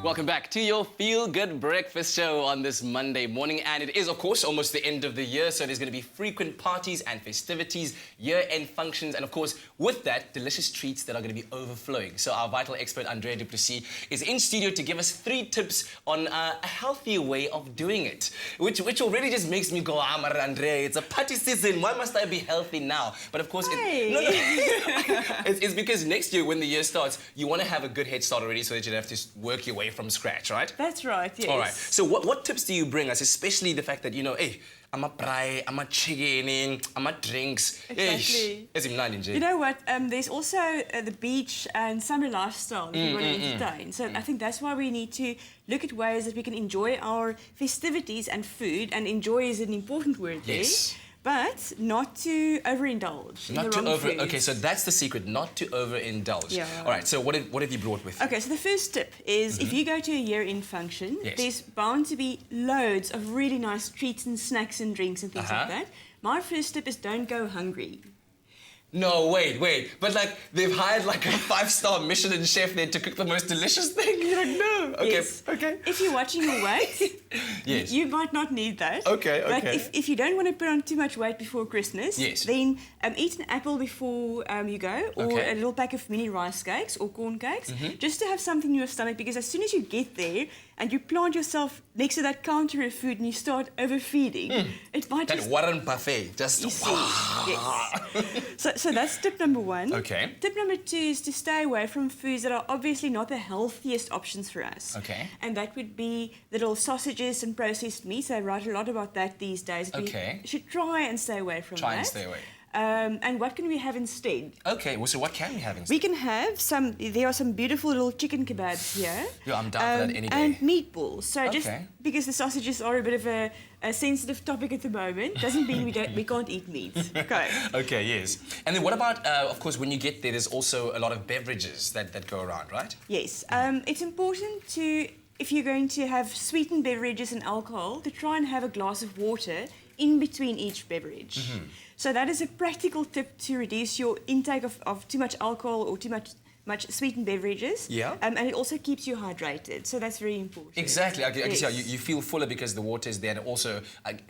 Welcome back to your Feel Good Breakfast Show on this Monday morning. And it is, of course, almost the end of the year, so there's going to be frequent parties and festivities, year-end functions, and, of course, with that, delicious treats that are going to be overflowing. So our vital expert, Andrea du Plessis, is in studio to give us 3 tips on a healthier way of doing it, which already just makes me go, Andrea, it's a party season. Why must I be healthy now? But, of course, it's because next year, when the year starts, you want to have a good head start already so that you don't have to work your way from scratch, right? That's right, yes. All right. So what tips do you bring us, especially the fact that, you know, hey, I'm a braai, I'm a chicken, I'm a drinks. Exactly. You know what? There's also the beach and summer lifestyle that we want to entertain. So I think that's why we need to look at ways that we can enjoy our festivities and food, and enjoy is an important word there. Yes. But not to overindulge. Not to over. Okay, so that's the secret, not to overindulge. Yeah. All right. So what have you brought with you? Okay, so the first tip is if you go to a year-end function, there's bound to be loads of really nice treats and snacks and drinks and things like that. My first tip is don't go hungry. No, wait. But like they've hired like a 5-star Michelin chef there to cook the most delicious thing. You're like, no. Okay. Yes. Okay. If you're watching your weight, yes, you might not need that. Okay. But if you don't want to put on too much weight before Christmas, then eat an apple before you go, or a little pack of mini rice cakes or corn cakes, just to have something in your stomach. Because as soon as you get there and you plant yourself next to that counter of food and you start overfeeding, it might that Warren buffet just. You see, yes. So that's tip number 1. Okay. Tip number 2 is to stay away from foods that are obviously not the healthiest options for us. Okay. And that would be little sausages and processed meats. I write a lot about that these days. Okay. We should try and stay away from that. Try and stay away. And what can we have instead? Okay, well, so what can we have instead? We can have there are some beautiful little chicken kebabs here. Yeah, I'm down for that any day. And meatballs. So just because the sausages are a bit of a sensitive topic at the moment, doesn't mean we can't eat meat. Okay. Okay, yes. And then what about, of course, when you get there, there's also a lot of beverages that go around, right? Yes. It's important to, if you're going to have sweetened beverages and alcohol, to try and have a glass of water in between each beverage. So that is a practical tip to reduce your intake of too much alcohol or too much sweetened beverages. Yeah. And it also keeps you hydrated. So that's very important. Exactly. I guess you feel fuller because the water is there, and it also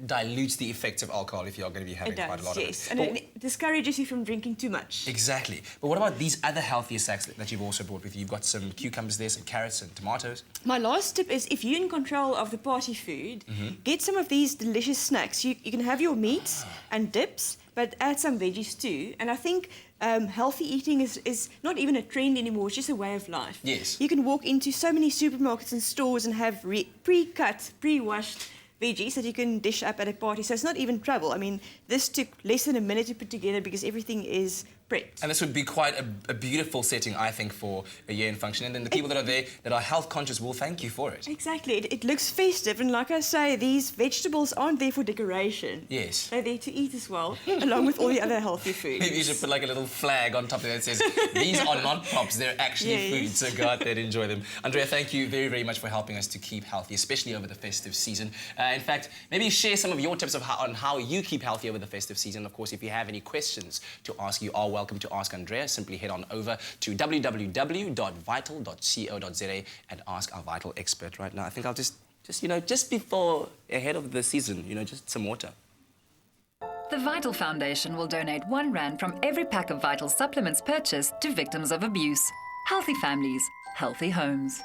dilutes the effects of alcohol if you're going to be having quite a lot of it. Yes, and it discourages you from drinking too much. Exactly. But what about these other healthier snacks that you've also brought with you? You've got some cucumbers there, some carrots and tomatoes. My last tip is, if you're in control of the party food, get some of these delicious snacks. You can have your meats and dips, but add some veggies too. And I think healthy eating is not even a trend anymore, it's just a way of life. Yes. You can walk into so many supermarkets and stores and have pre-cut, pre-washed veggies that you can dish up at a party. So it's not even trouble. I mean, this took less than a minute to put together because everything is prepped. And this would be quite a beautiful setting, I think, for a year-end function. And then the people that are there that are health conscious will thank you for it. Exactly. It looks festive. And like I say, these vegetables aren't there for decoration. Yes. They're there to eat as well, along with all the other healthy foods. Maybe you should put like a little flag on top of that that says, these are not props, they're actually food. So go out there and enjoy them. Andrea, thank you very, very much for helping us to keep healthy, especially over the festive season. In fact, maybe share some of your tips on how you keep healthy over the festive season. Of course, if you have any questions to ask, you are welcome to ask Andrea. Simply head on over to www.vital.co.za and ask our vital expert right now. I think I'll just before, ahead of the season, just some water. The Vital Foundation will donate R1 from every pack of Vital supplements purchased to victims of abuse. Healthy families, healthy homes.